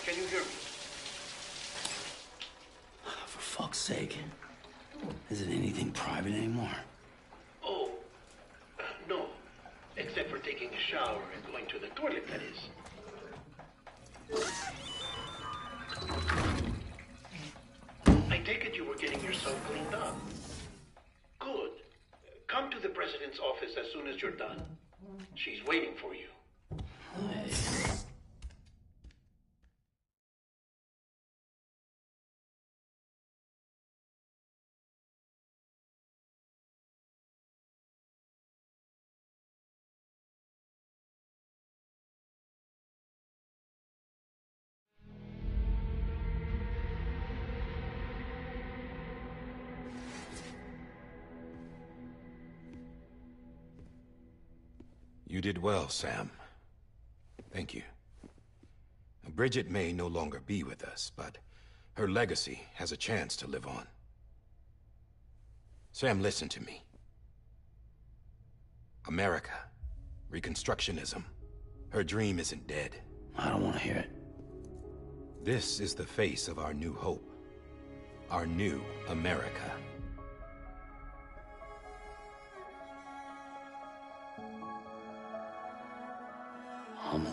can you hear me? For fuck's sake. Is it anything private anymore? Oh, no. Except for taking a shower and going to the toilet, that is. I take it you were getting yourself cleaned up. Good. Come to the president's office as soon as you're done. She's waiting for you. Hey. You did well, Sam. Thank you. Bridget may no longer be with us, but her legacy has a chance to live on. Sam, listen to me. America, Reconstructionism, her dream isn't dead. I don't want to hear it. This is the face of our new hope. Our new America. Amelie.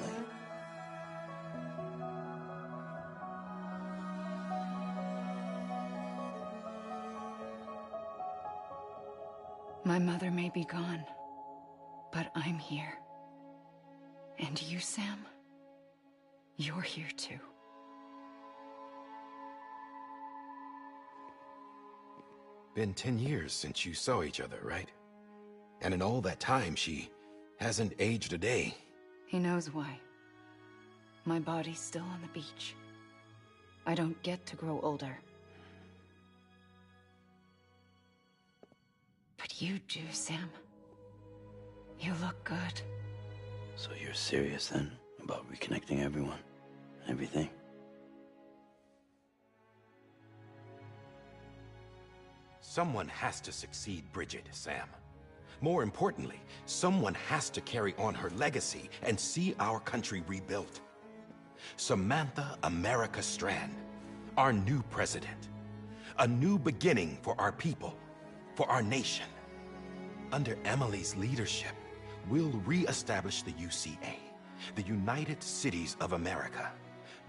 My mother may be gone, but I'm here. And you, Sam, you're here too. Been 10 years since you saw each other, right? And in all that time, she hasn't aged a day. He knows why. My body's still on the beach. I don't get to grow older. But you do, Sam. You look good. So you're serious then about reconnecting everyone? Everything? Someone has to succeed Bridget, Sam. More importantly, someone has to carry on her legacy and see our country rebuilt. Samantha America Strand, our new president. A new beginning for our people, for our nation. Under Emily's leadership, we'll re-establish the UCA, the United Cities of America.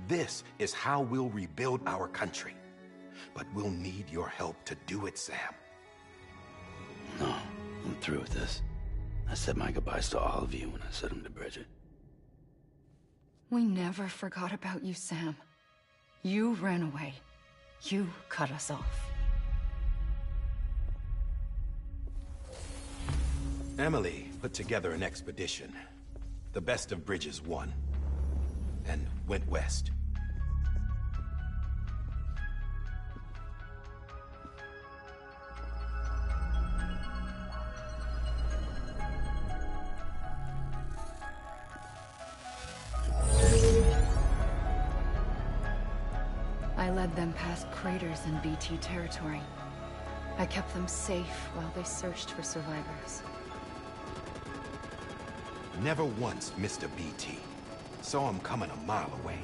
This is how we'll rebuild our country. But we'll need your help to do it, Sam. No. I'm through with this. I said my goodbyes to all of you when I said them to Bridget. We never forgot about you, Sam. You ran away. You cut us off. Emily put together an expedition. The best of Bridges won. And went west. I led them past craters in BT territory. I kept them safe while they searched for survivors. Never once missed a BT. Saw him coming a mile away.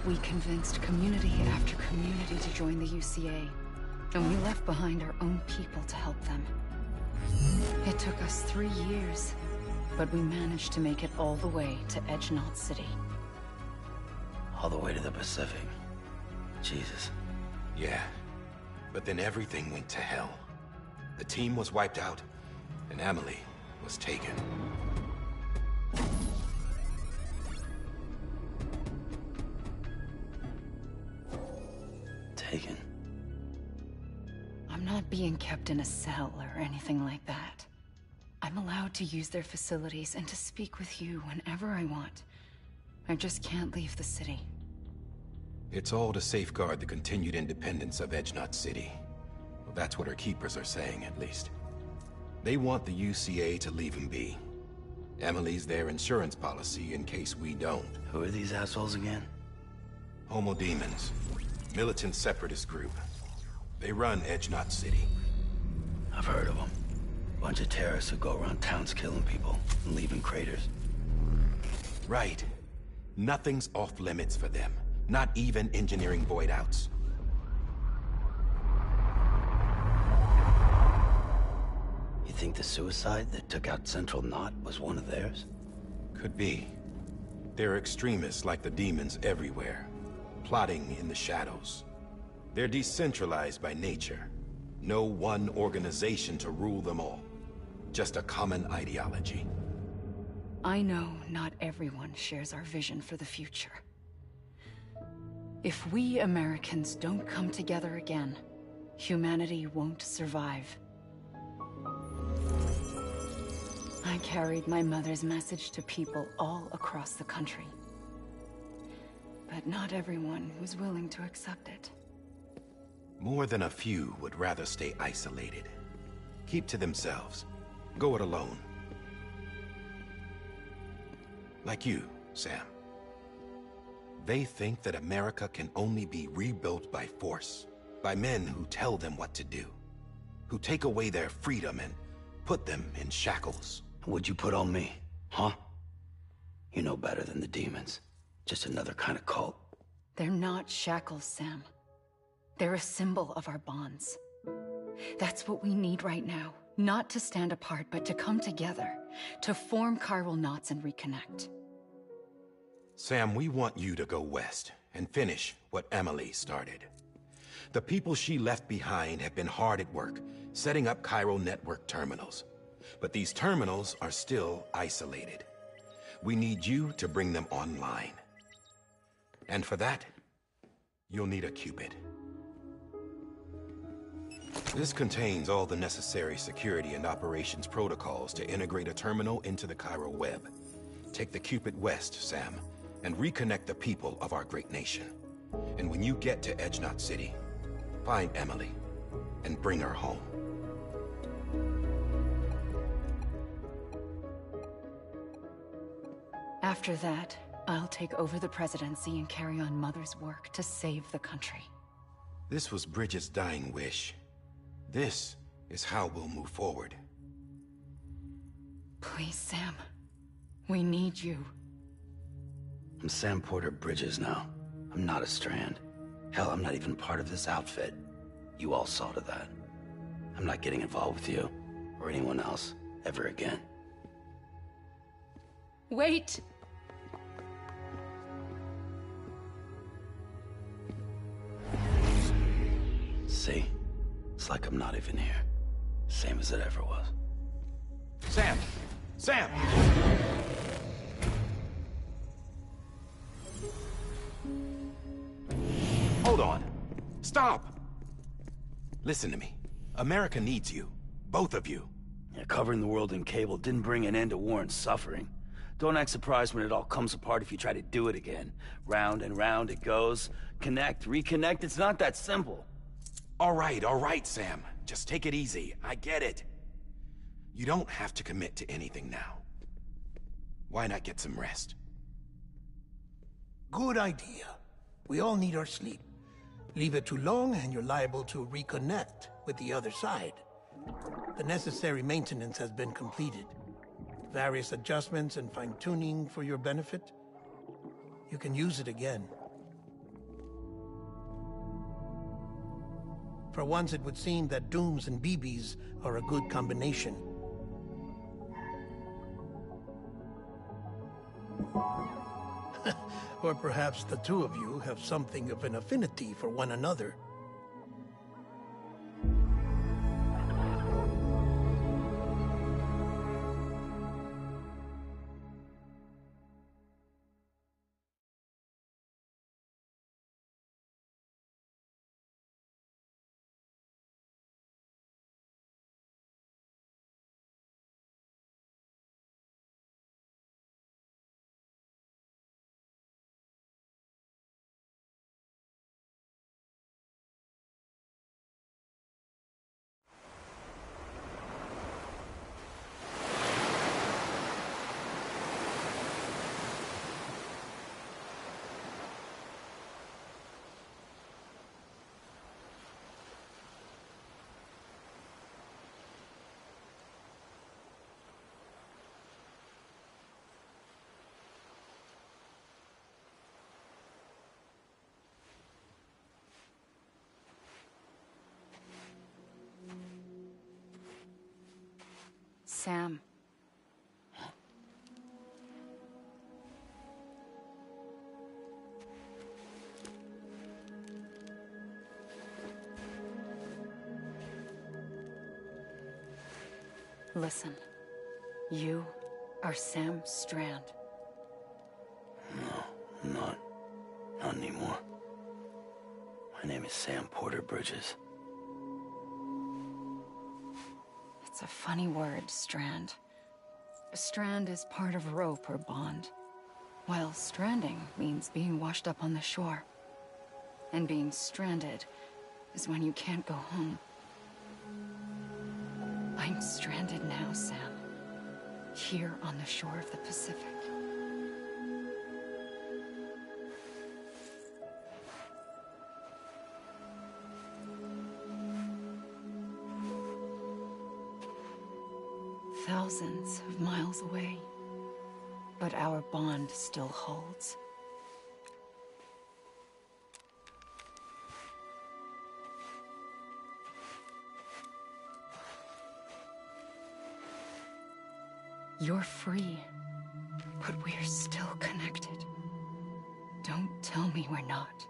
We convinced community after community to join the UCA, and we left behind our own people to help them. It took us 3 years, but we managed to make it all the way to Edgenot City. All the way to the Pacific. Jesus. Yeah, but then everything went to hell. The team was wiped out, and Emily was taken. Taken? I'm not being kept in a cell or anything like that. I'm allowed to use their facilities and to speak with you whenever I want. I just can't leave the city. It's all to safeguard the continued independence of Edgenot City. Well, that's what her keepers are saying, at least. They want the UCA to leave him be. Emily's their insurance policy in case we don't. Who are these assholes again? Homo Demons. Militant separatist group. They run Edgenot City. I've heard of them. Bunch of terrorists who go around towns killing people and leaving craters. Right. Nothing's off limits for them. Not even engineering void outs. You think the suicide that took out Central Knot was one of theirs? Could be. There are extremists like the demons everywhere, plotting in the shadows. They're decentralized by nature. No one organization to rule them all. Just a common ideology. I know not everyone shares our vision for the future. If we Americans don't come together again, humanity won't survive. I carried my mother's message to people all across the country. But not everyone was willing to accept it. More than a few would rather stay isolated. Keep to themselves. Go it alone. Like you, Sam. They think that America can only be rebuilt by force, by men who tell them what to do, who take away their freedom and put them in shackles. What'd you put on me, huh? You know better than the demons. Just another kind of cult. They're not shackles, Sam. They're a symbol of our bonds. That's what we need right now. Not to stand apart, but to come together. To form chiral knots and reconnect. Sam, we want you to go west and finish what Emily started. The people she left behind have been hard at work, setting up chiral network terminals. But these terminals are still isolated. We need you to bring them online. And for that, you'll need a Cupid. This contains all the necessary security and operations protocols to integrate a terminal into the chiral web. Take the Cupid west, Sam, and reconnect the people of our great nation. And when you get to Edge Knot City, find Emily and bring her home. After that, I'll take over the presidency and carry on Mother's work to save the country. This was Bridget's dying wish. This is how we'll move forward. Please, Sam. We need you. I'm Sam Porter Bridges now. I'm not a Strand. Hell, I'm not even part of this outfit. You all saw to that. I'm not getting involved with you, or anyone else, ever again. Wait! See? It's like I'm not even here. Same as it ever was. Sam! Sam! Hold on. Stop! Listen to me. America needs you. Both of you. Yeah, covering the world in cable didn't bring an end to war and suffering. Don't act surprised when it all comes apart if you try to do it again. Round and round it goes. Connect, reconnect, it's not that simple. All right, Sam. Just take it easy. I get it. You don't have to commit to anything now. Why not get some rest? Good idea. We all need our sleep. Leave it too long and you're liable to reconnect with the other side. The necessary maintenance has been completed. Various adjustments and fine-tuning for your benefit. You can use it again. For once, it would seem that Dooms and BBs are a good combination. Or perhaps the two of you have something of an affinity for one another. Sam. Listen, you are Sam Strand. No, I'm not. Not anymore. My name is Sam Porter Bridges. It's a funny word, Strand. A strand is part of rope or bond, while stranding means being washed up on the shore. And being stranded is when you can't go home. I'm stranded now, Sam. Here on the shore of the Pacific. Thousands of miles away, but our bond still holds. You're free, but we're still connected. Don't tell me we're not.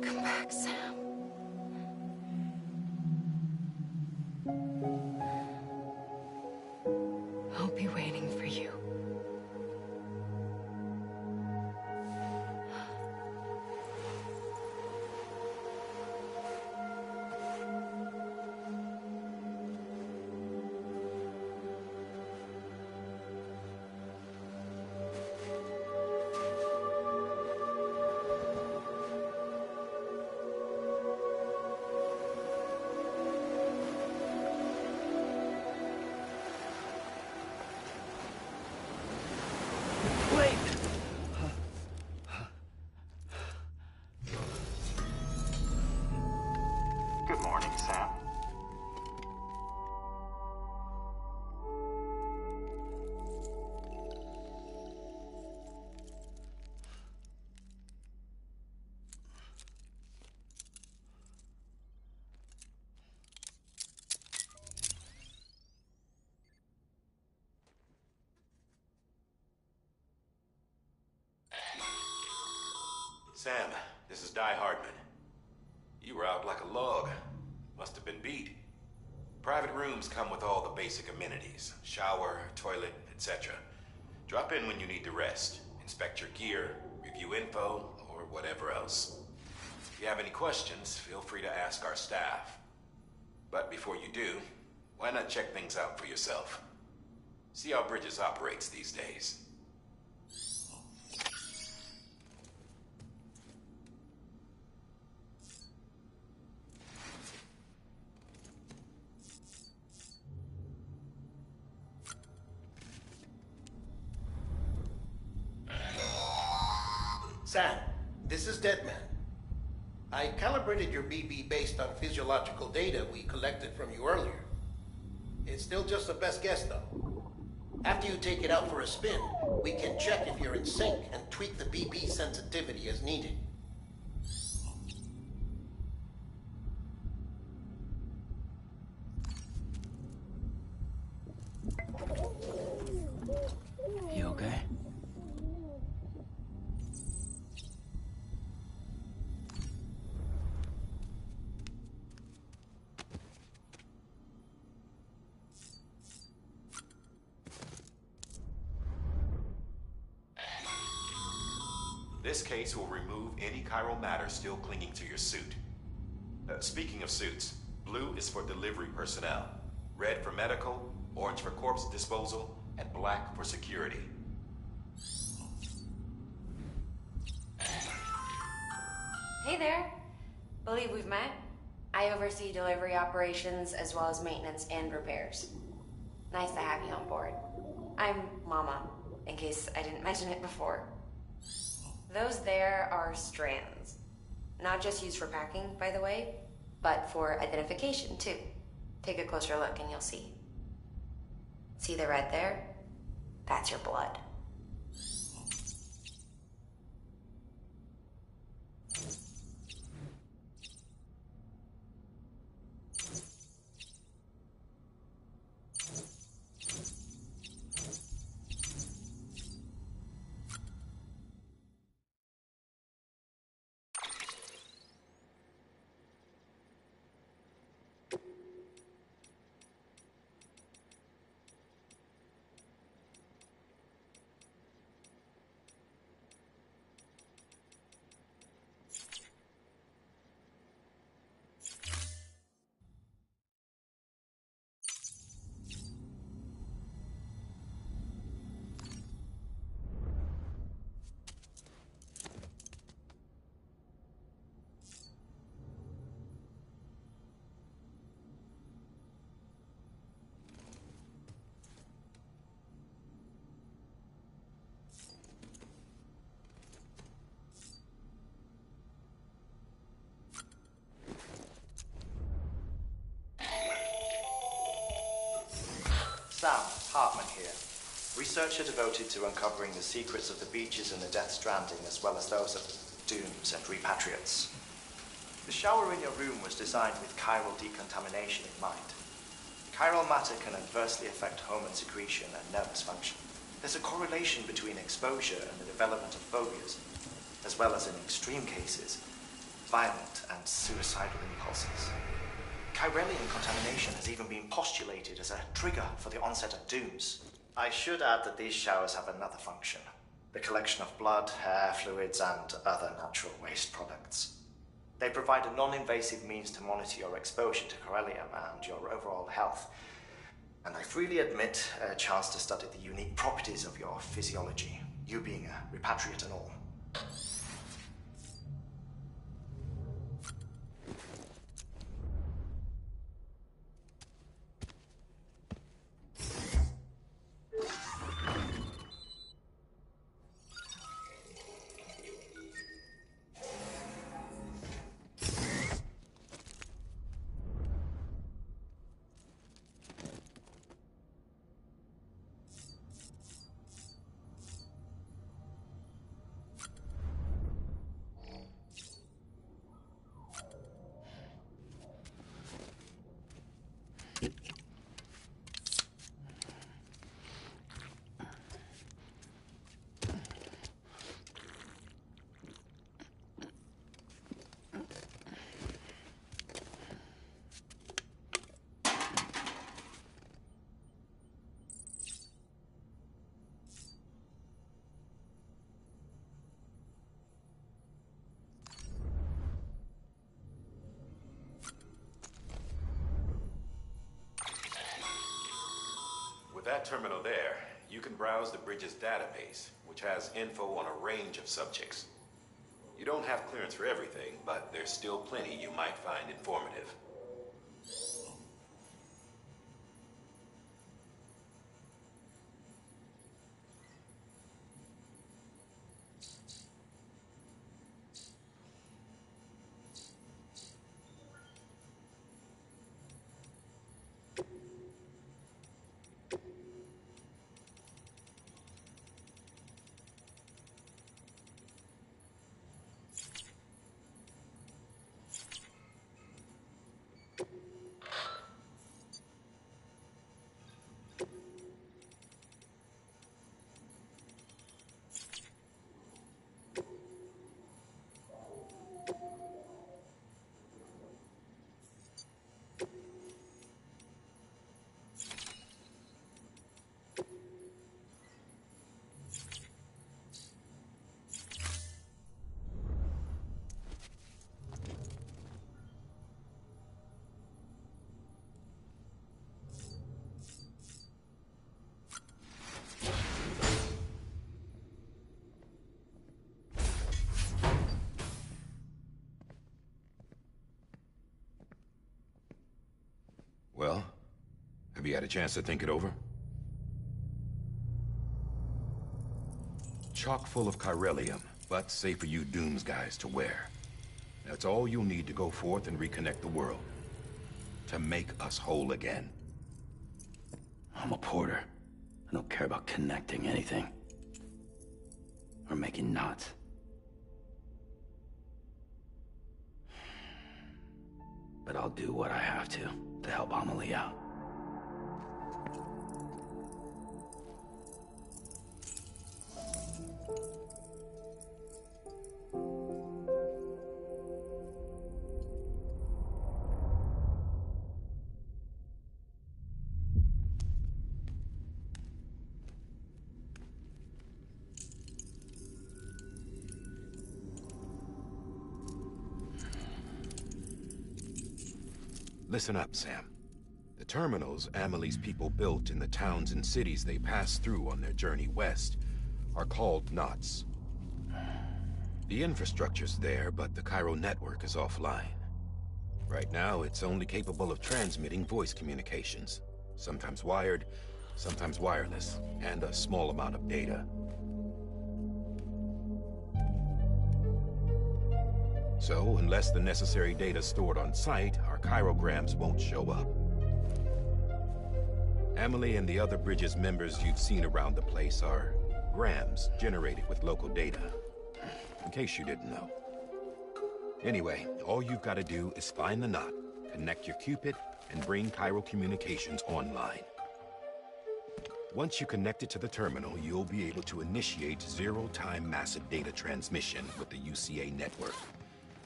Come back, Sam. I'll be waiting for you. Wait! Good morning, Sam. Sam, this is Di Hardman. You were out like a log. Must have been beat. Private rooms come with all the basic amenities. Shower, toilet, etc. Drop in when you need to rest. Inspect your gear, review info, or whatever else. If you have any questions, feel free to ask our staff. But before you do, why not check things out for yourself? See how Bridges operates these days. Sam, this is Deadman. I calibrated your BB based on physiological data we collected from you earlier. It's still just a best guess, though. After you take it out for a spin, we can check if you're in sync and tweak the BB sensitivity as needed. You okay? This case will remove any chiral matter still clinging to your suit. Speaking of suits, blue is for delivery personnel, red for medical, orange for corpse disposal, and black for security. Hey there. Believe we've met. I oversee delivery operations as well as maintenance and repairs. Nice to have you on board. I'm Mama, in case I didn't mention it before. Those there are strands. Not just used for packing, by the way, but for identification, too. Take a closer look and you'll see. See the red there? That's your blood. Sam, Hartman here. Researcher devoted to uncovering the secrets of the beaches and the Death Stranding, as well as those of dooms and repatriates. The shower in your room was designed with chiral decontamination in mind. Chiral matter can adversely affect hormone secretion and nervous function. There's a correlation between exposure and the development of phobias, as well as in extreme cases, violent and suicidal impulses. Chiralian contamination has even been postulated as a trigger for the onset of dooms. I should add that these showers have another function: the collection of blood, hair, fluids, and other natural waste products. They provide a non-invasive means to monitor your exposure to chiralium and your overall health. And I freely admit a chance to study the unique properties of your physiology, you being a repatriate and all. With that terminal there, you can browse the bridge's database, which has info on a range of subjects. You don't have clearance for everything, but there's still plenty you might find informative. Well, have you had a chance to think it over? Chock full of chiralium, but safe for you Dooms guys to wear. That's all you'll need to go forth and reconnect the world. To make us whole again. I'm a porter. I don't care about connecting anything. Or making knots. But I'll do what I have to help Amelie out. Listen up, Sam. The terminals Amelie's people built in the towns and cities they passed through on their journey west are called knots. The infrastructure's there, but the Cairo network is offline. Right now, it's only capable of transmitting voice communications. Sometimes wired, sometimes wireless, and a small amount of data. So, unless the necessary data's stored on site, our chirograms won't show up. Amelie and the other Bridges members you've seen around the place are grams generated with local data. In case you didn't know. Anyway, all you've got to do is find the knot, connect your Cupid, and bring Cairo communications online. Once you connect it to the terminal, you'll be able to initiate zero-time massive data transmission with the UCA network.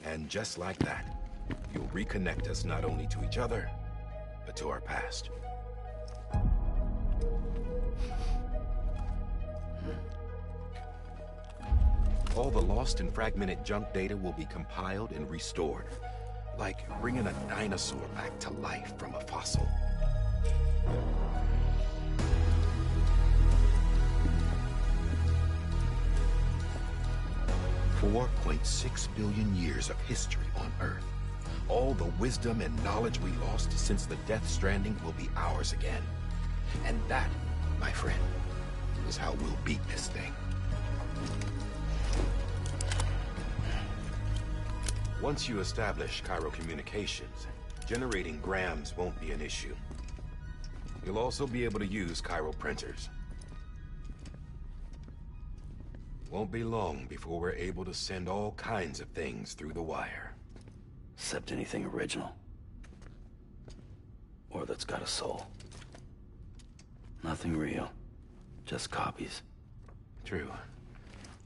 And just like that, you'll reconnect us not only to each other, but to our past. All the lost and fragmented junk data will be compiled and restored, like bringing a dinosaur back to life from a fossil. 4.6 billion years of history on Earth. All the wisdom and knowledge we lost since the Death Stranding will be ours again. And that, my friend, is how we'll beat this thing. Once you establish Cairo communications, generating grams won't be an issue. You'll also be able to use Cairo printers. Won't be long before we're able to send all kinds of things through the wire. Except anything original. Or that's got a soul. Nothing real. Just copies. True.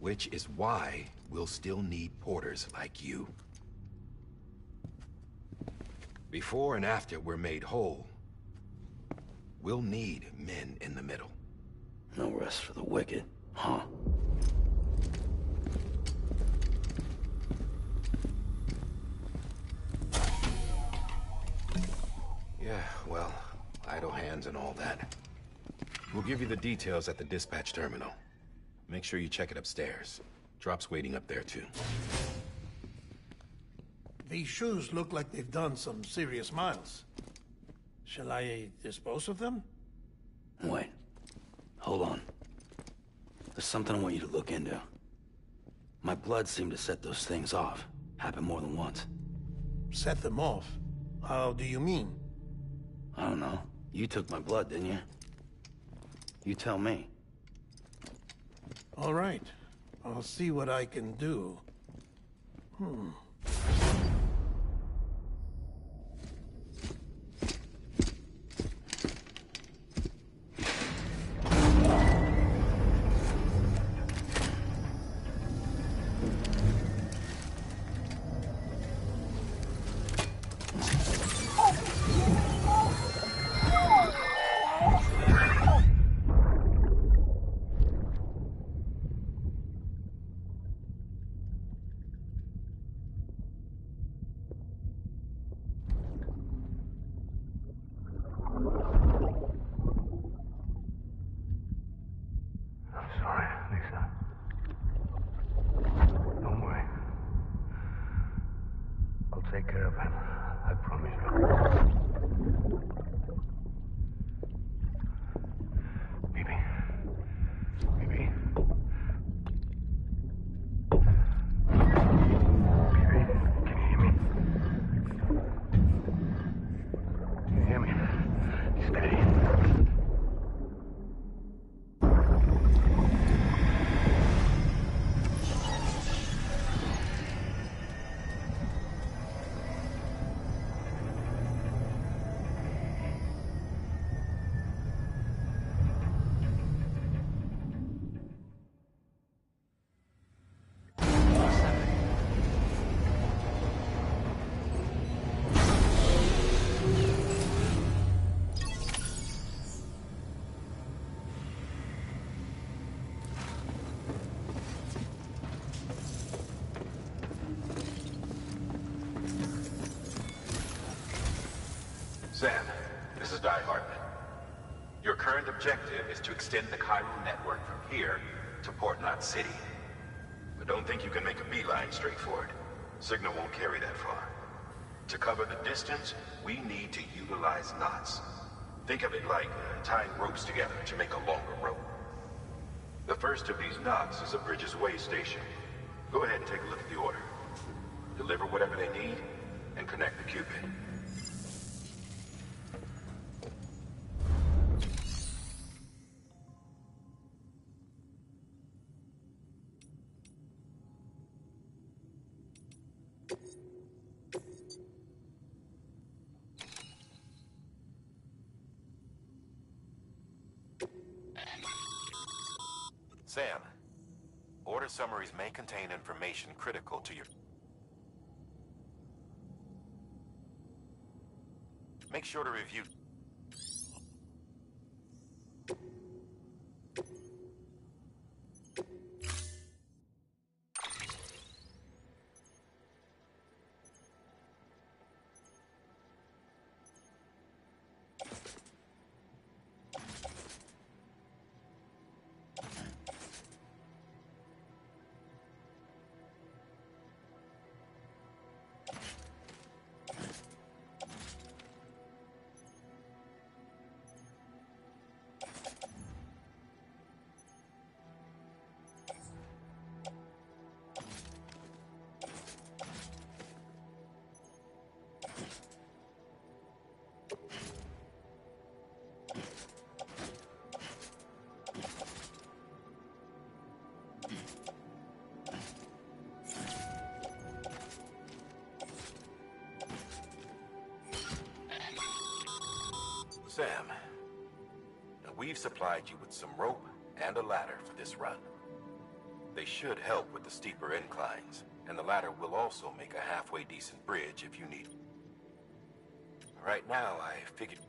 Which is why we'll still need porters like you. Before and after we're made whole, we'll need men in the middle. No rest for the wicked, huh? Yeah, well, idle hands and all that. We'll give you the details at the dispatch terminal. Make sure you check it upstairs. Drop's waiting up there, too. These shoes look like they've done some serious miles. Shall I dispose of them? Wait. Hold on. There's something I want you to look into. My blood seemed to set those things off. Happened more than once. Set them off? How do you mean? I don't know. You took my blood, didn't you? You tell me. All right. I'll see what I can do. Take care of him. I promise you. Maybe. Sam, this is Di Hartman. Your current objective is to extend the chiral network from here to Port Knot City. But don't think you can make a beeline straight for it. Signal won't carry that far. To cover the distance, we need to utilize knots. Think of it like tying ropes together to make a longer rope. The first of these knots is a Bridges Way station. Go ahead and take a look at the order. Deliver whatever they need, and connect the Cupid. Sam, order summaries may contain information critical to your... Make sure to review... Sam, now we've supplied you with some rope and a ladder for this run. They should help with the steeper inclines, and the ladder will also make a halfway decent bridge if you need it. Right now, I figured...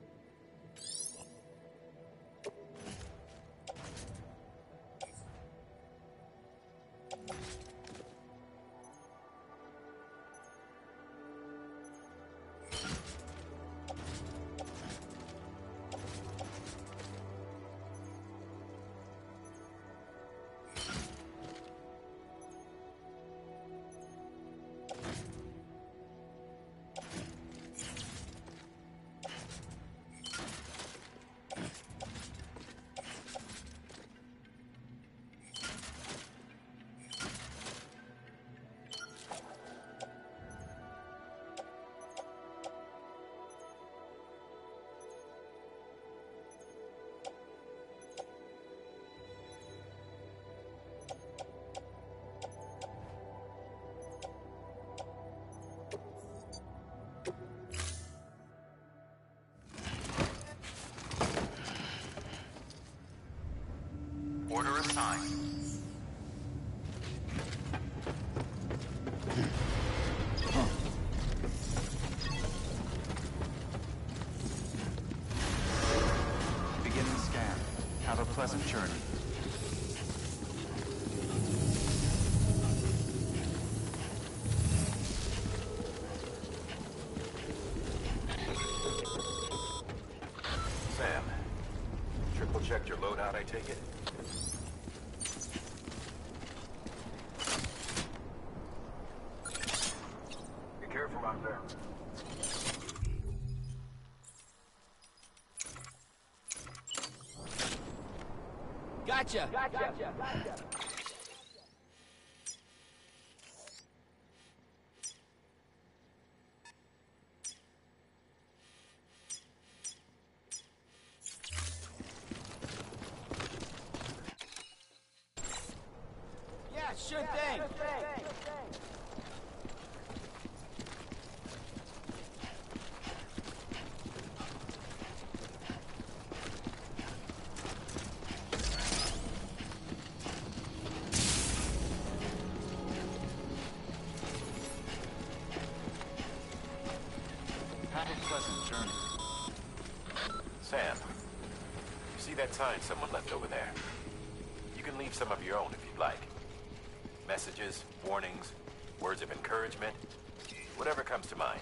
Order assigned. Beginning scan. Have a pleasant journey. Sam, triple-checked your loadout, I take it? Be careful out there. Gotcha! Yeah, sure thing! Have a pleasant journey. Sam, you see that sign someone left over there? You can leave some of your own if you'd like. Messages, warnings, words of encouragement, whatever comes to mind.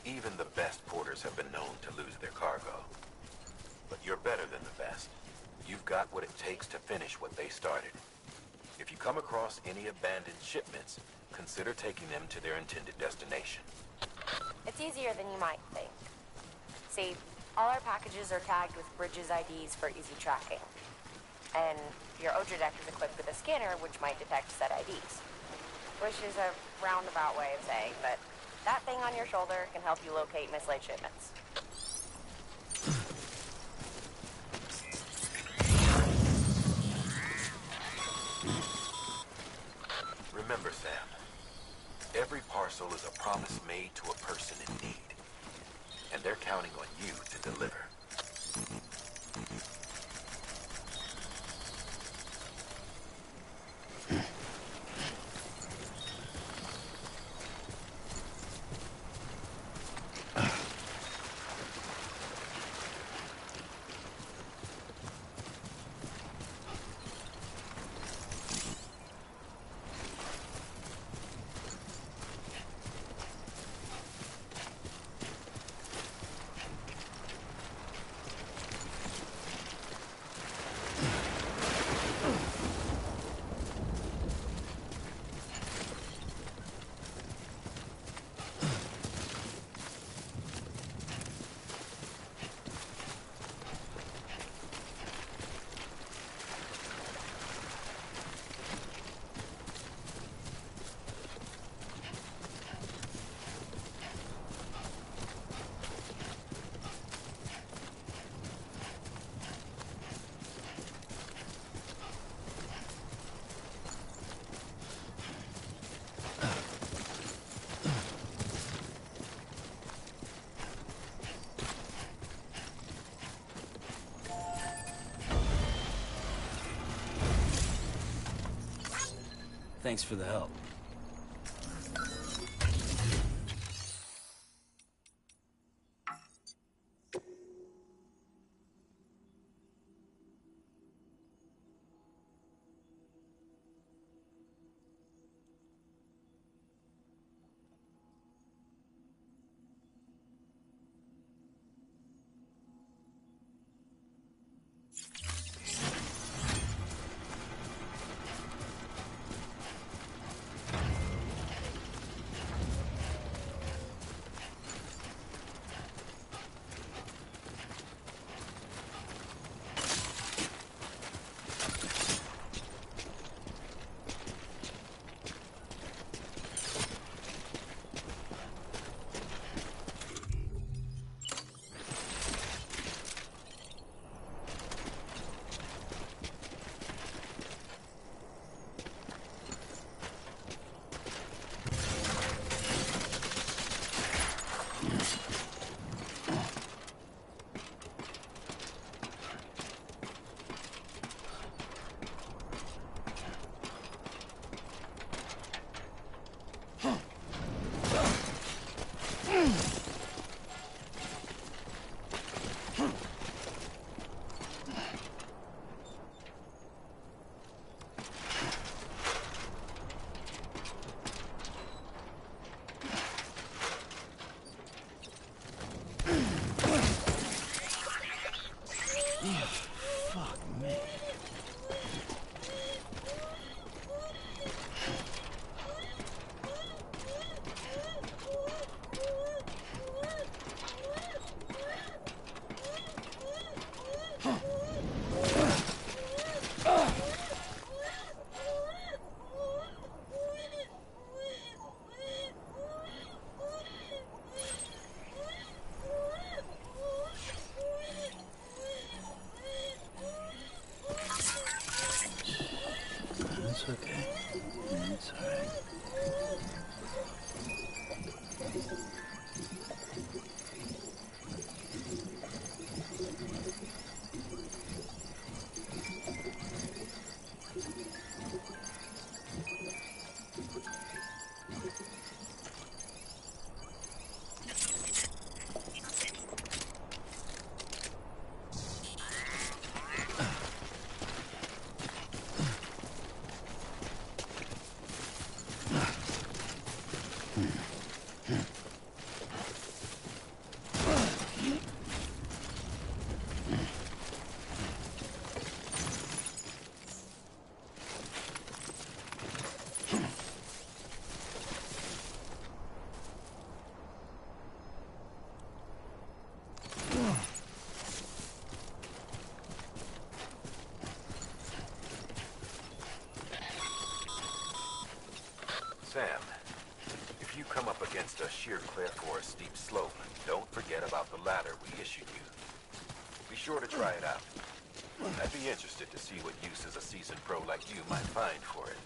Even the best porters have been known to lose their cargo. But you're better than the best. You've got what it takes to finish what they started. If you come across any abandoned shipments, consider taking them to their intended destination. It's easier than you might think. See, all our packages are tagged with Bridges IDs for easy tracking. And your Odra deck is equipped with a scanner which might detect said IDs. Which is a roundabout way of saying, but that thing on your shoulder can help you locate mislaid shipments. Remember, Sam, every parcel is a promise made to a person in need. And they're counting on you to deliver. Thanks for the help. It's okay. It's alright. come up against a sheer cliff or a steep slope, don't forget about the ladder we issued you. Be sure to try it out. I'd be interested to see what uses a seasoned pro like you might find for it.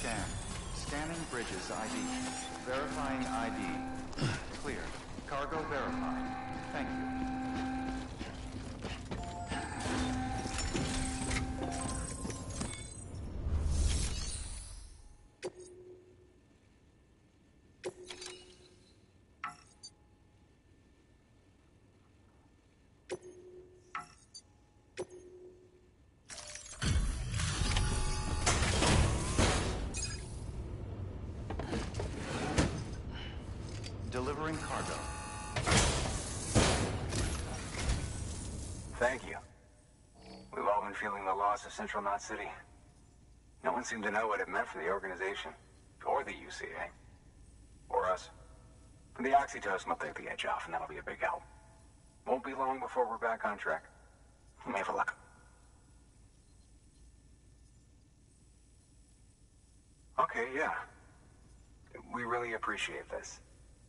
scan. Scanning bridges ID. Verifying ID. Clear. Cargo verified. Thank you. Delivering cargo. Thank you. We've all been feeling the loss of Central Knot City. No one seemed to know what it meant for the organization, or the UCA, or us. The oxytocin will take the edge off, and that'll be a big help. Won't be long before we're back on track. We may have luck. Okay, yeah. We really appreciate this.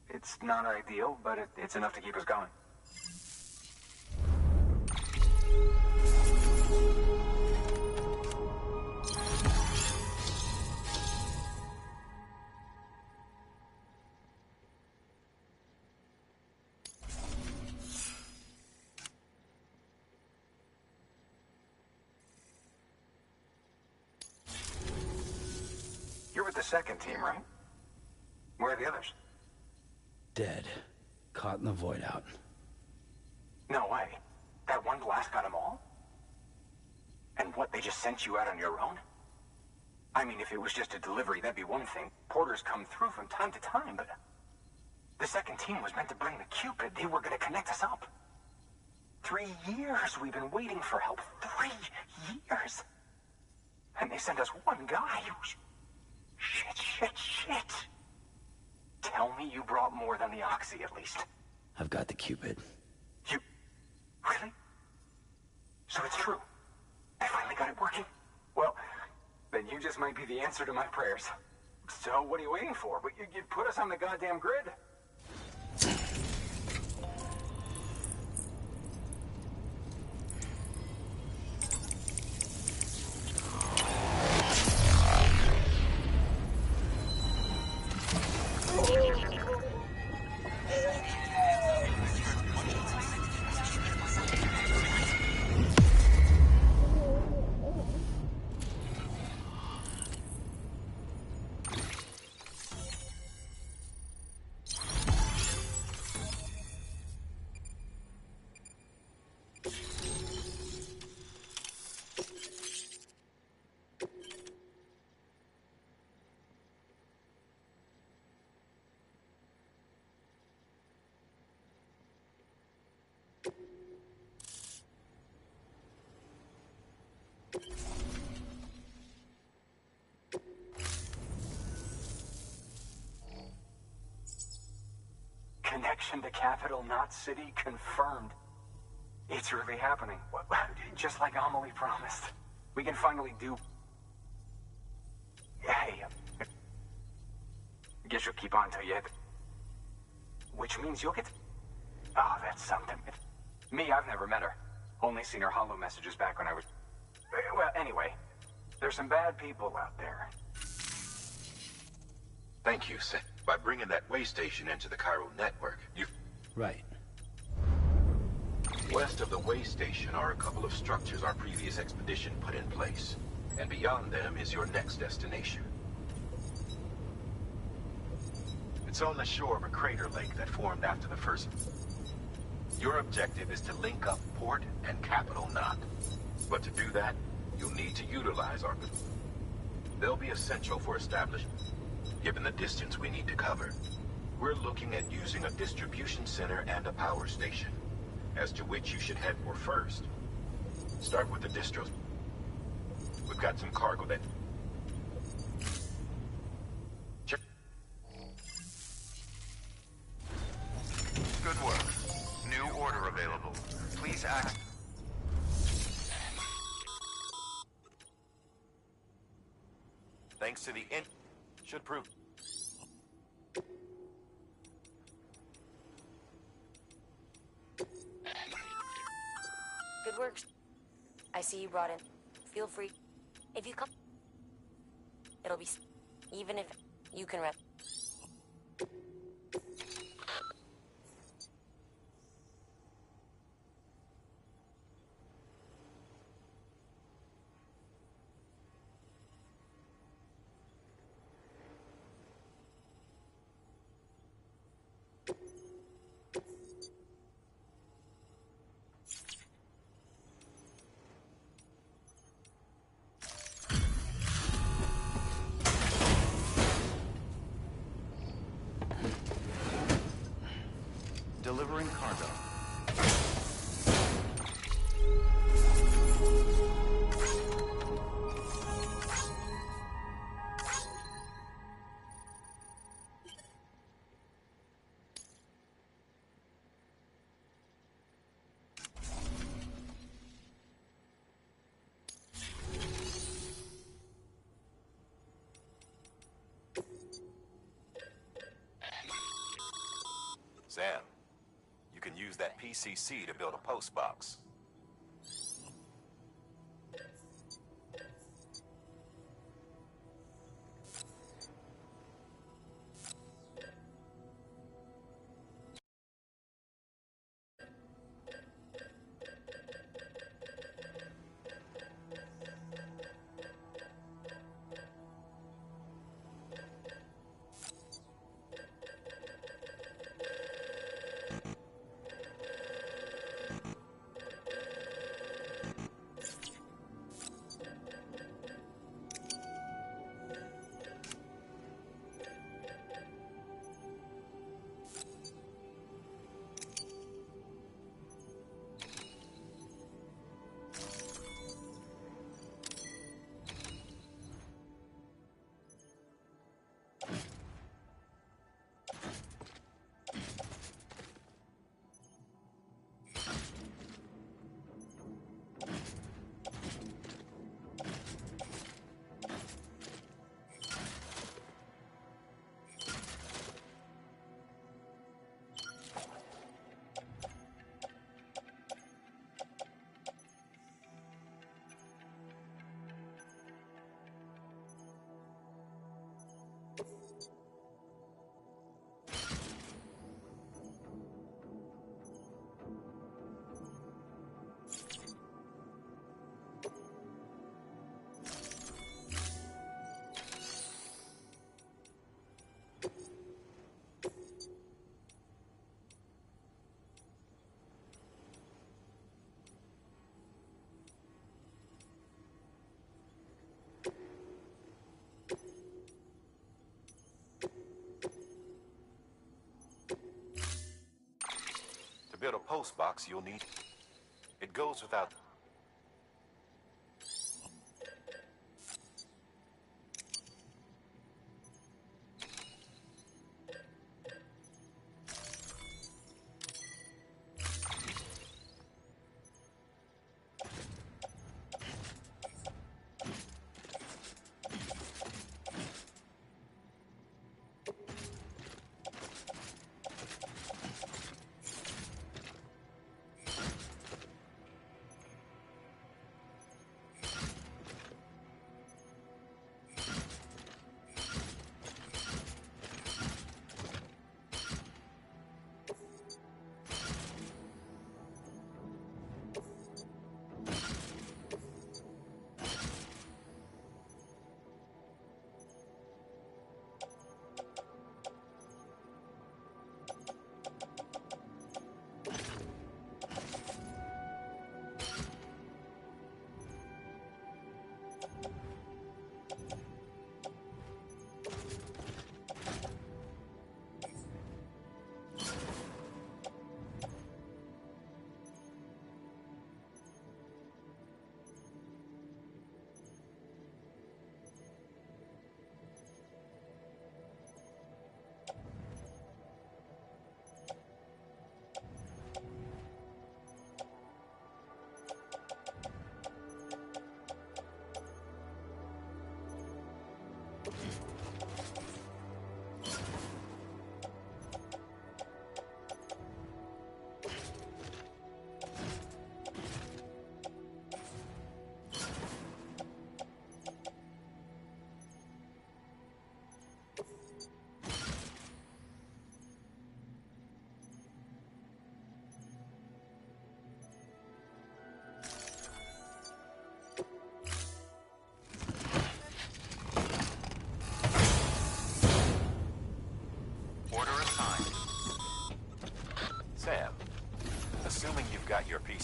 It's not ideal, but it's enough to keep us going. You're with the second team, right? Where are the others? Dead. Caught in the void out. No way. That one blast got them all? And what, they just sent you out on your own? I mean, if it was just a delivery, that'd be one thing. Porters come through from time to time, but... The second team was meant to bring the Cupid. They were gonna connect us up. 3 years we've been waiting for help. 3 years! And they sent us one guy. Shit. Tell me you brought more than the Oxy, at least. I've got the Cupid. You... Really? So it's true. I finally got it working. Well, then you just might be the answer to my prayers. So what are you waiting for? But you put us on the goddamn grid. Connection to Capital Knot City confirmed. It's really happening. Just like Amelie promised. We can finally do... Hey, I guess you'll keep on till you hit... Which means you'll get... Oh, that's something. Me, I've never met her. Only seen her holo messages back when I was... Well, anyway. There's some bad people out there. Thank you, Seth. By bringing that way station into the Chiral network, you've... Right. West of the way station are a couple of structures our previous expedition put in place. And beyond them is your next destination. It's on the shore of a crater lake that formed after the first... Your objective is to link up Port and Capital Knot. But to do that, you'll need to utilize our... They'll be essential for establishment. Given the distance we need to cover, we're looking at using a distribution center and a power station, as to which you should head for first. Start with the distros. We've got some cargo that... Good work. New order available. Please act... Thanks to the should prove. Good work. I see you brought in. Feel free. If you come... It'll be... Even if you can rest. Delivering cargo. Sam, you can use that PCC to build a post box. To build a post box, you'll need... It goes without...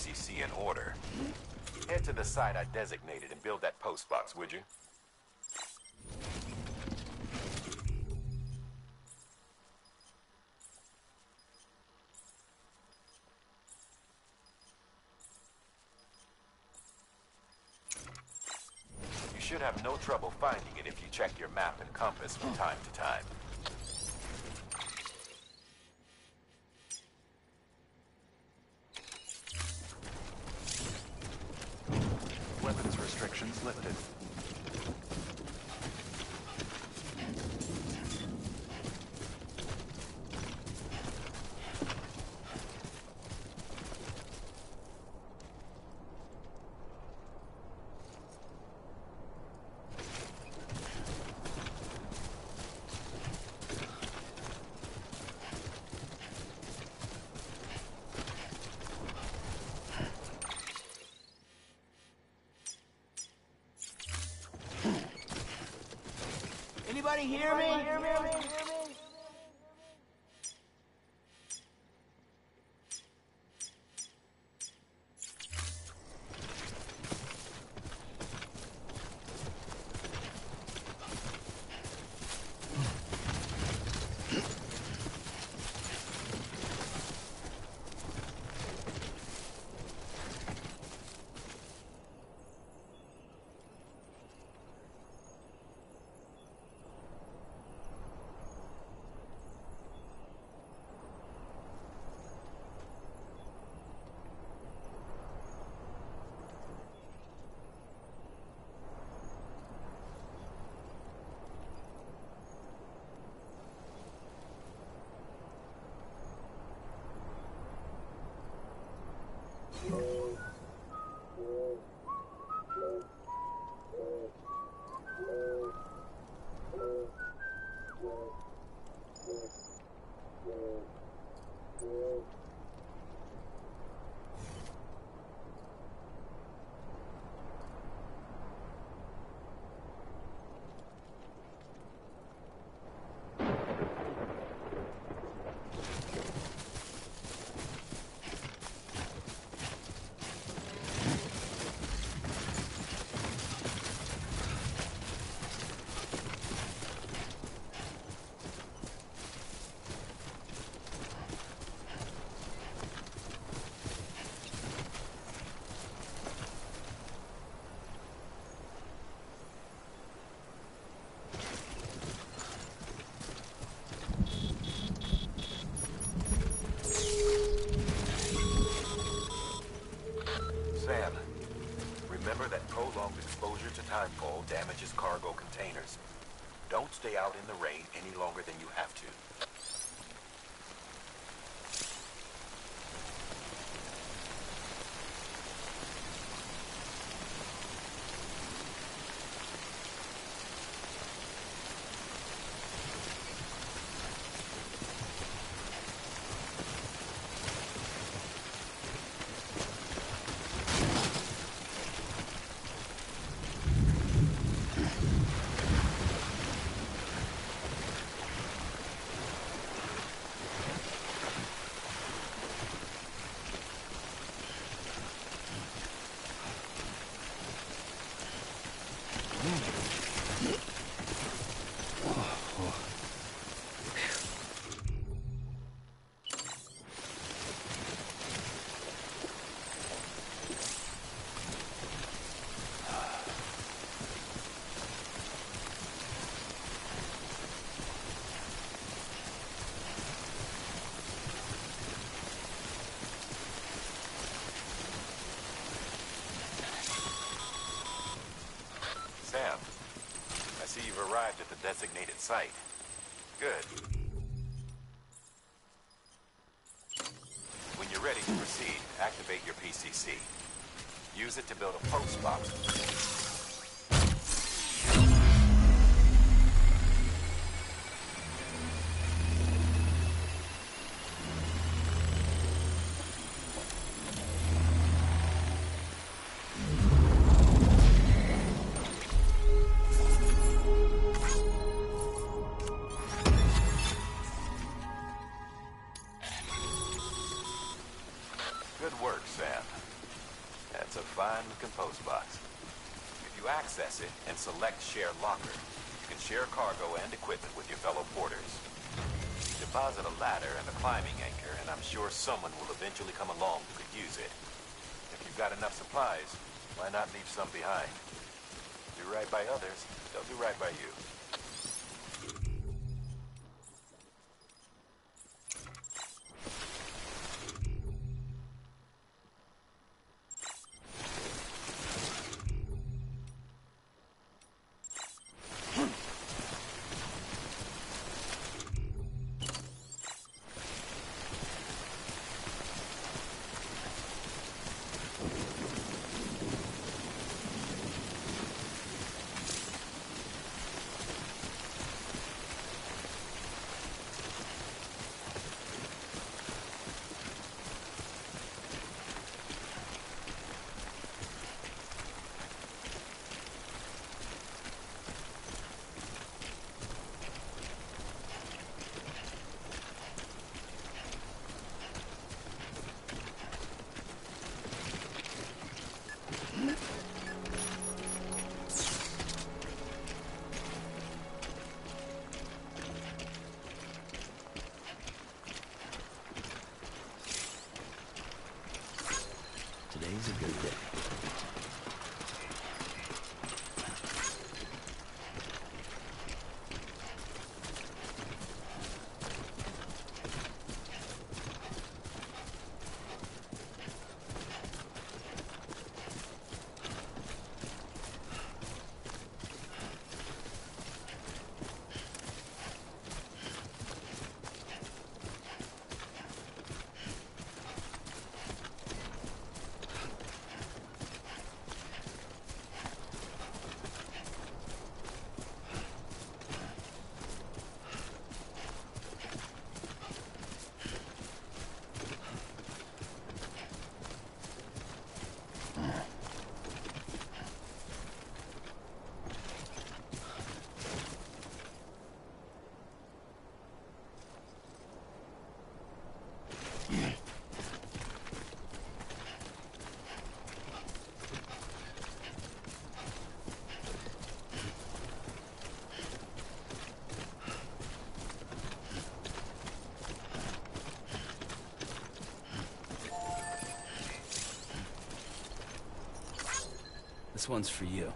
PCC in order. Head to the site I designated and build that post box, would you? You should have no trouble finding it if you check your map and compass from time to time. Weapons restrictions lifted. Anybody hear me? Sam, remember that prolonged exposure to timefall damages cargo containers. Don't stay out in the rain any longer than you have to. Sam, I see you've arrived at the designated site. Good. When you're ready to proceed, activate your PCC. Use it to build a post box. Good work, Sam. American post box. If you access it and select Share Locker, you can share cargo and equipment with your fellow porters. You deposit a ladder and a climbing anchor, and I'm sure someone will eventually come along who could use it. If you've got enough supplies, why not leave some behind? Do right by others, they'll do right by you. Today's a good day. This one's for you.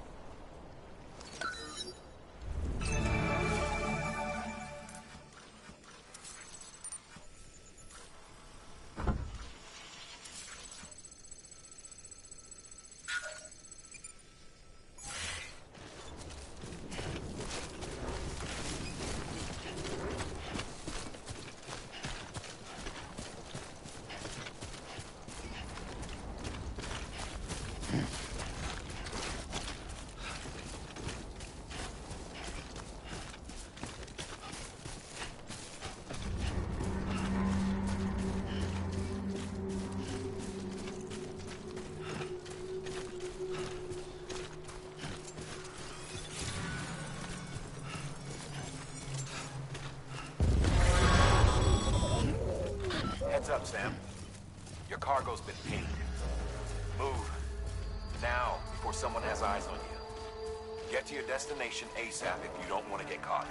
Heads up, Sam. Your cargo's been pinged. Move. Now, before someone has eyes on you. Get to your destination ASAP if you don't want to get caught.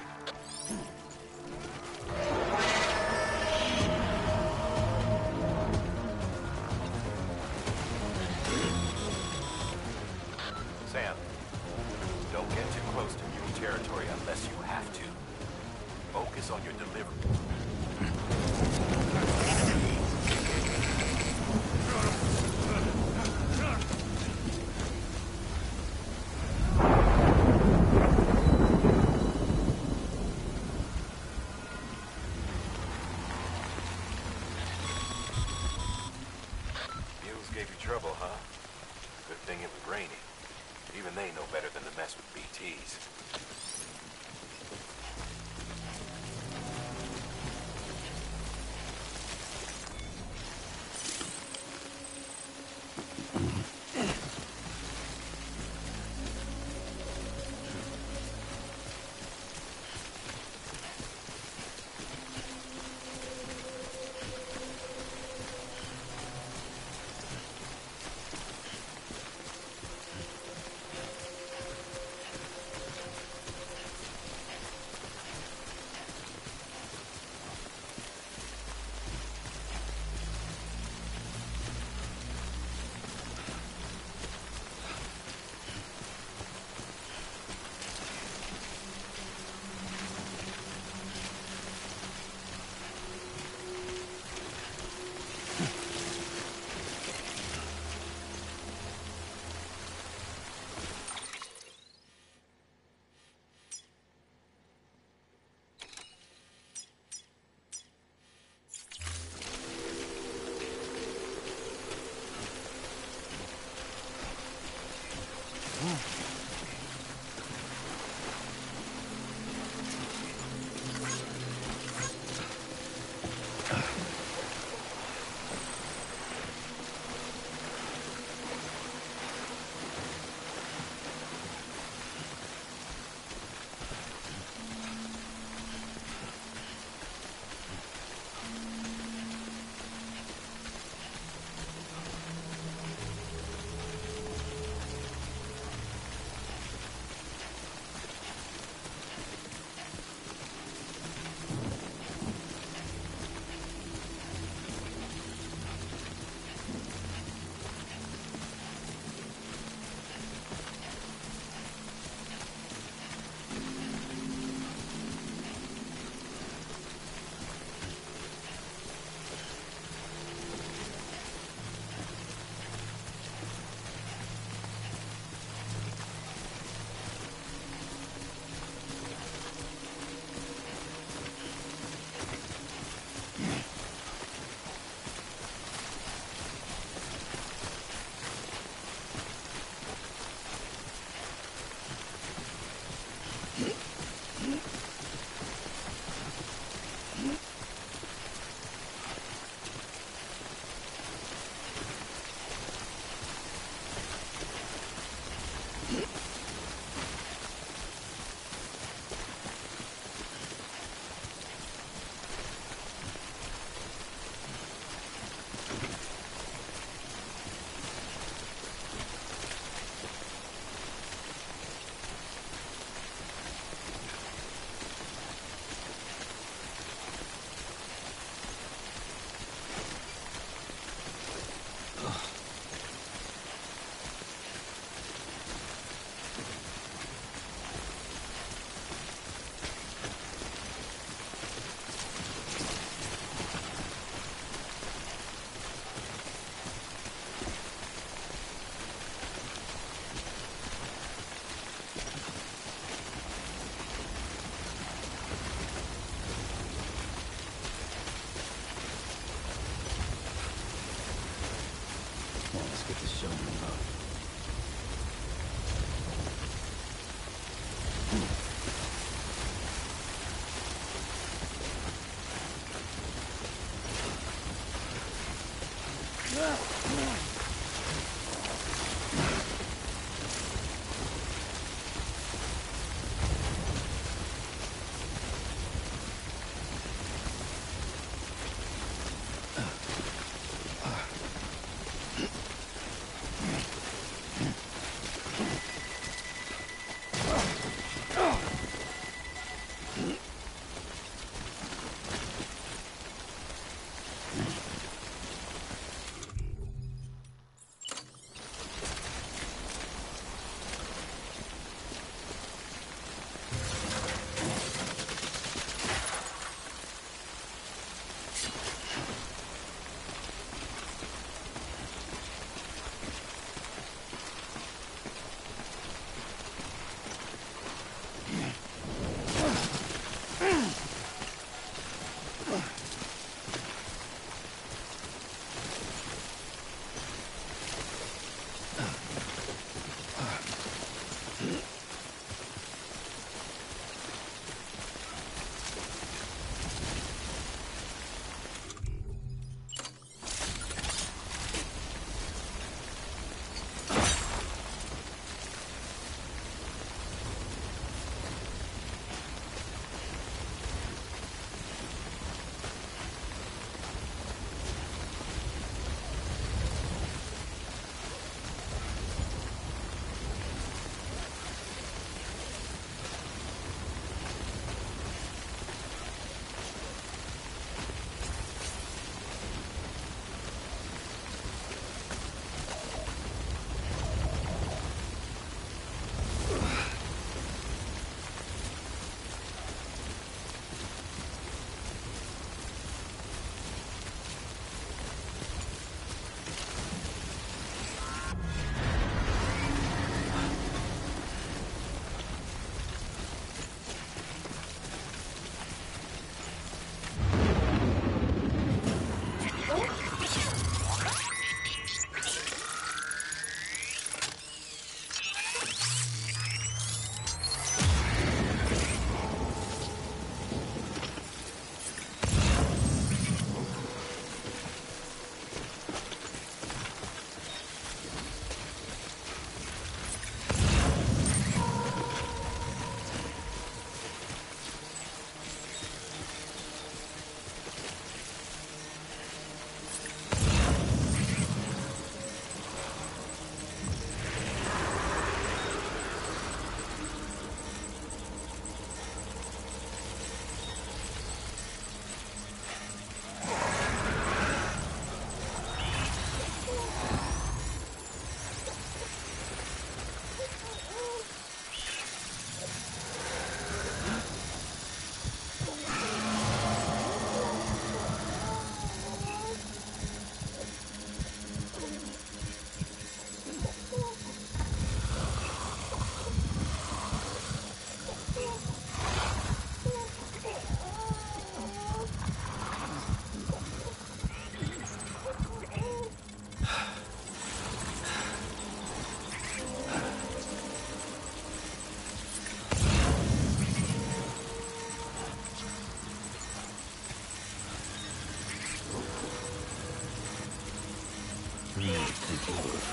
Sam, don't get too close to enemy territory unless you have to. Focus on your delivery. Gave you trouble, huh? Good thing it was raining. Even they know better than to mess with BTs.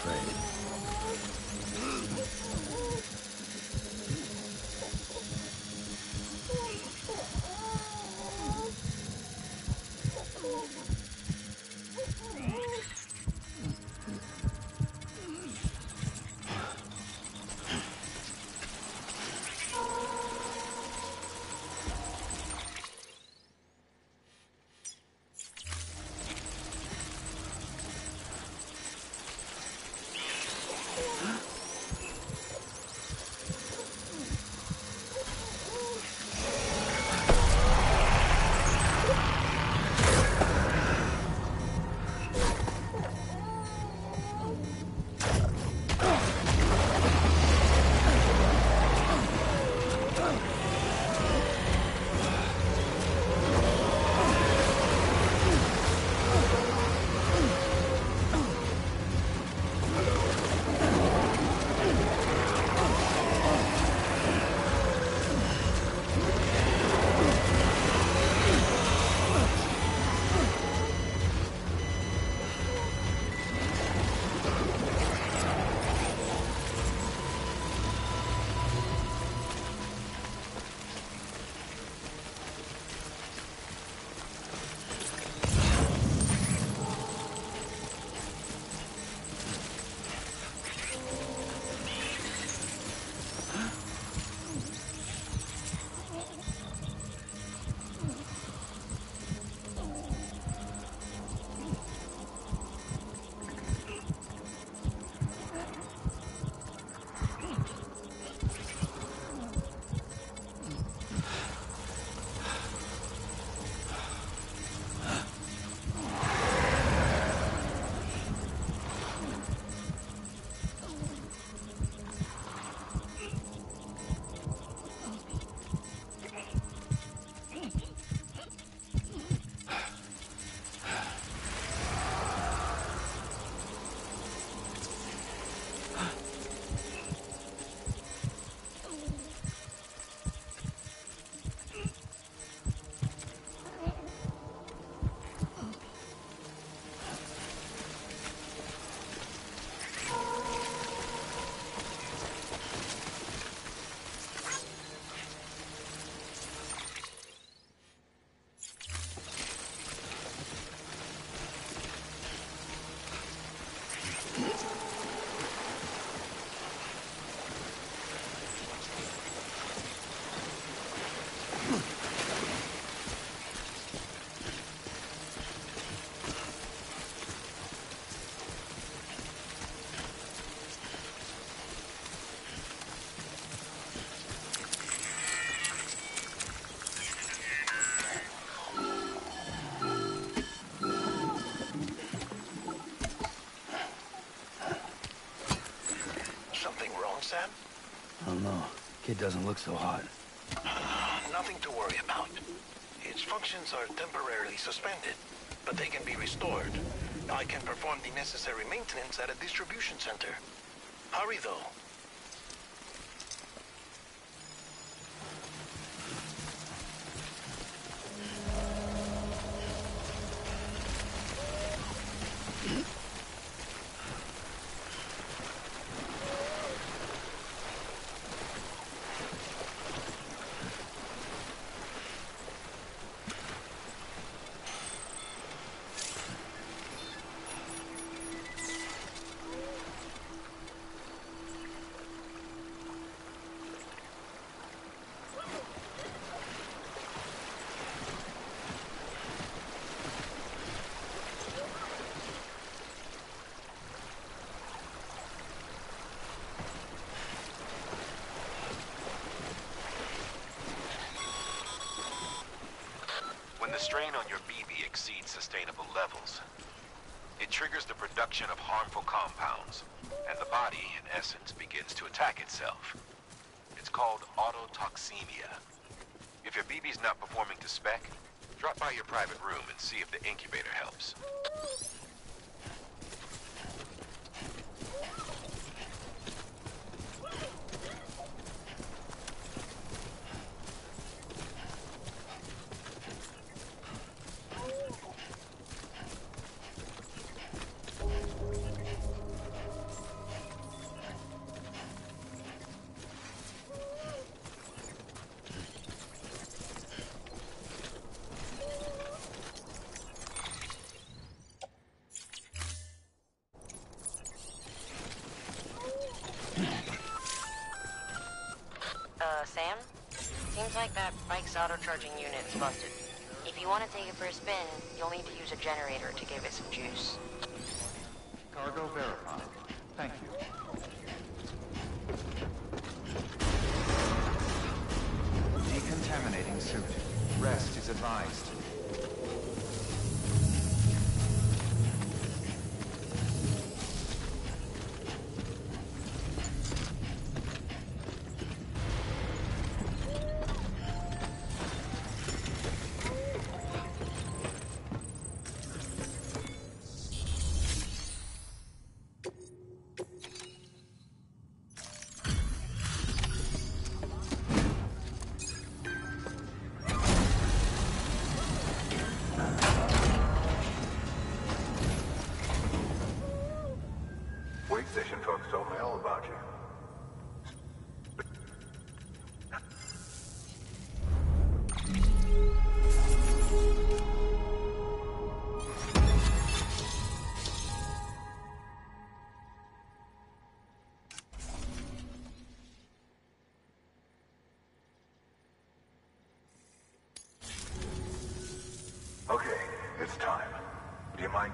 afraid. Sam? I don't know. Kid doesn't look so hot. Nothing to worry about. Its functions are temporarily suspended, but they can be restored. I can perform the necessary maintenance at a distribution center. Hurry, though. When the strain on your BB exceeds sustainable levels, it triggers the production of harmful compounds, and the body, in essence, begins to attack itself. It's called autotoxemia. If your BB's not performing to spec, drop by your private room and see if the incubator helps. This auto-charging unit is busted. If you want to take it for a spin, you'll need to use a generator to give it some juice. Cargo verified. Thank you. Decontaminating suit. Rest is advised. Wait station folks told me all about you. Okay, it's time. Do you mind?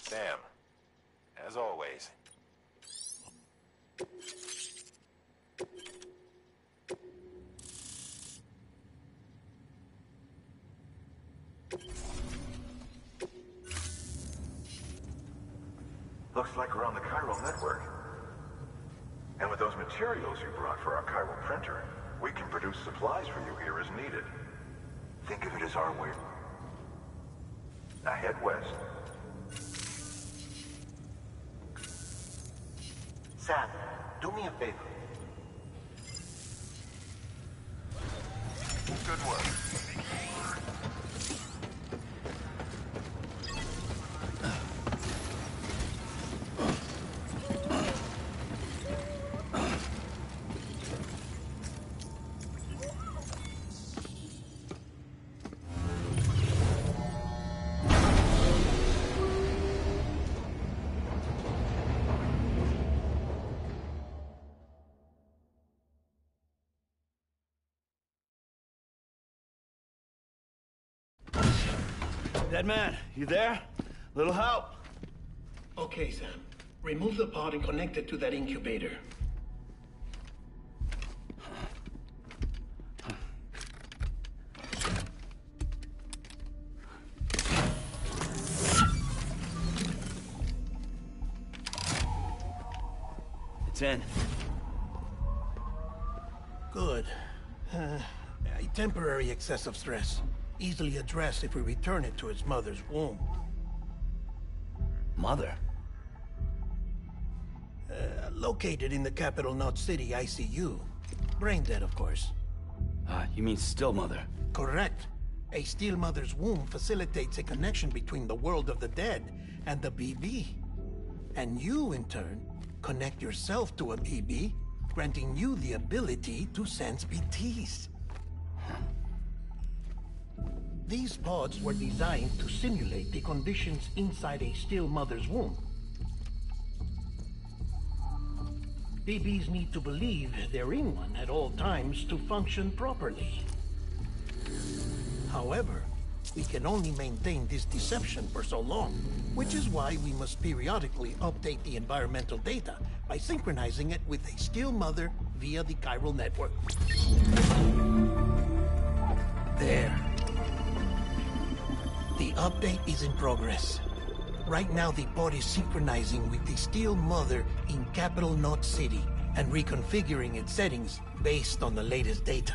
Sam, as always. Looks like we're on the chiral network. And with those materials you brought for our chiral printer, we can produce supplies for you here as needed. Think of it as our way. Now head west. Sam, do me a favor. Good work. Dead man, you there? Little help? Okay, Sam. Remove the pod and connect it to that incubator. It's in. Good. A temporary excessive stress. Easily addressed if we return it to its mother's womb. Mother? Located in the capital Knot City ICU. Brain dead, of course. You mean still mother? Correct. A still mother's womb facilitates a connection between the world of the dead and the BB. And you, in turn, connect yourself to a BB, granting you the ability to sense BTs. These pods were designed to simulate the conditions inside a still mother's womb. BBs need to believe they're in one at all times to function properly. However, we can only maintain this deception for so long, which is why we must periodically update the environmental data by synchronizing it with a still mother via the chiral network. There. The update is in progress. Right now, the pod is synchronizing with the still mother in capital Knot City and reconfiguring its settings based on the latest data.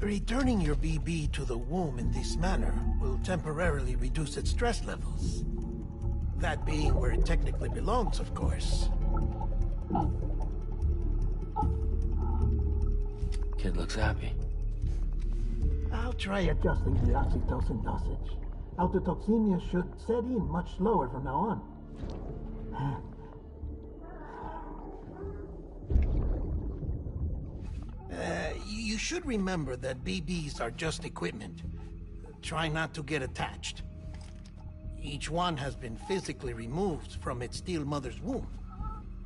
Returning your BB to the womb in this manner will temporarily reduce its stress levels. That being where it technically belongs, of course. Kid looks happy. I'll try adjusting the oxytocin dosage. Autotoxemia should set in much slower from now on. You should remember that BBs are just equipment. Try not to get attached. Each one has been physically removed from its steel mother's womb.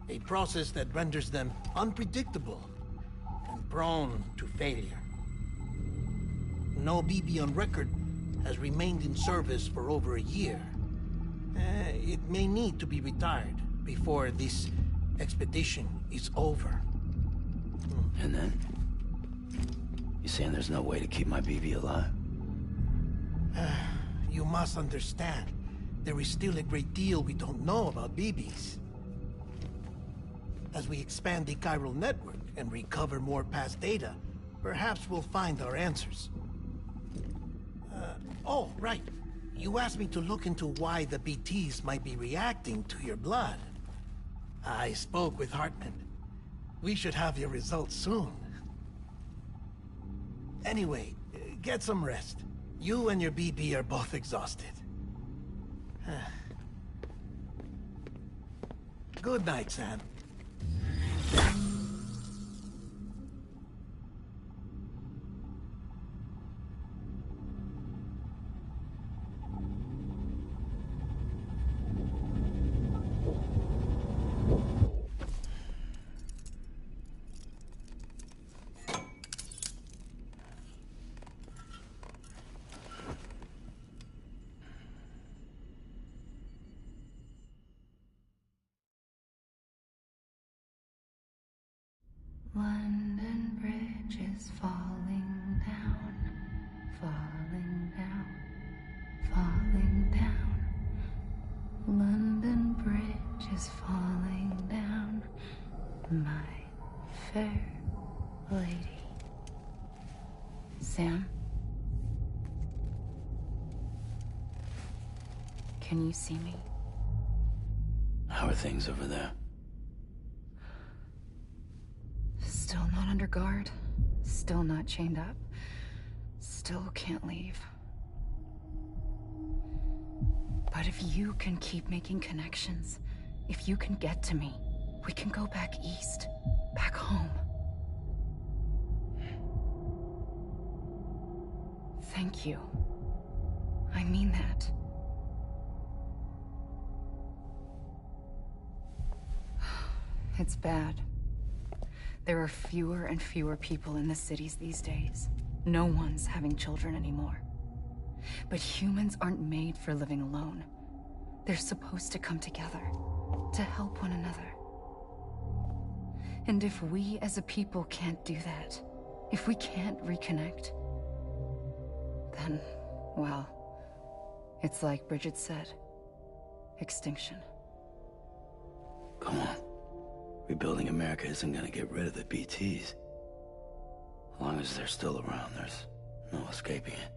A process that renders them unpredictable and prone to failure. No BB on record has remained in service for over a year. It may need to be retired before this expedition is over. And then? You saying there's no way to keep my BB alive? You must understand, there is still a great deal we don't know about BBs. As we expand the chiral network and recover more past data, perhaps we'll find our answers. Oh, right. You asked me to look into why the BTs might be reacting to your blood. I spoke with Hartman. We should have your results soon. Anyway, get some rest. You and your BB are both exhausted. Good night, Sam. London Bridge is falling down, falling down, falling down. London Bridge is falling down, my fair lady. Sam? Can you see me? How are things over there? Still not under guard, still not chained up, still can't leave. But if you can keep making connections, if you can get to me, we can go back east, back home. Thank you. I mean that. It's bad. There are fewer and fewer people in the cities these days. No one's having children anymore. But humans aren't made for living alone. They're supposed to come together, to help one another. And if we as a people can't do that, if we can't reconnect, then, well, it's like Bridget said, extinction. Come on. Rebuilding America isn't gonna get rid of the BTs. As long as they're still around, there's no escaping it.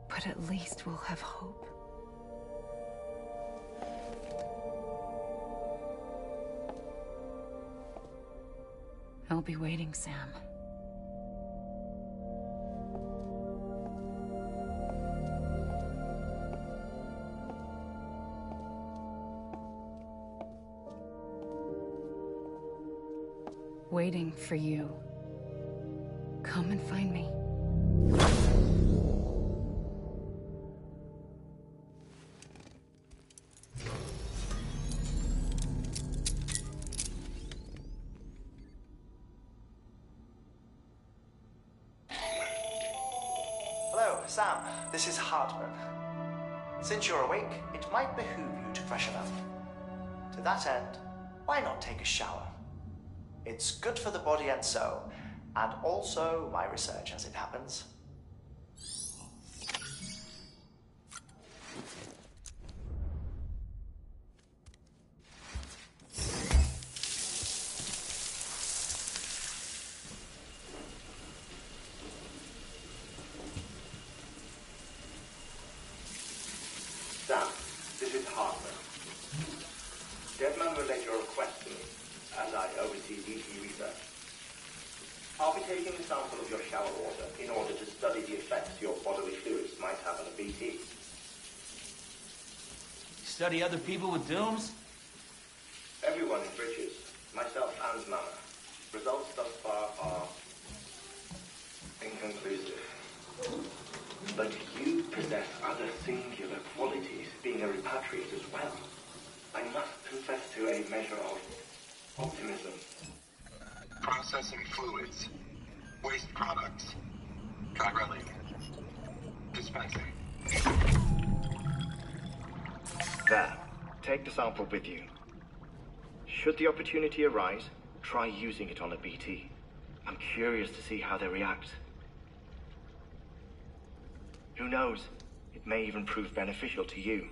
But at least we'll have hope. I'll be waiting, Sam. Waiting for you. Come and find me. Hello, Sam. This is Hartman. Since you're awake, it might behoove you to freshen up. To that end, why not take a shower? It's good for the body and soul, and also my research as it happens. sample of your shower water in order to study the effects your bodily fluids might have on a BT. Study other people with dooms? Everyone in Bridges, myself and Mama. Results thus far are inconclusive. But you possess other singular qualities, being a repatriate as well. I must confess to a measure of optimism. Processing fluids. Waste products. Drilling. Dispensing. There. Take the sample with you. Should the opportunity arise, try using it on a BT. I'm curious to see how they react. Who knows? It may even prove beneficial to you.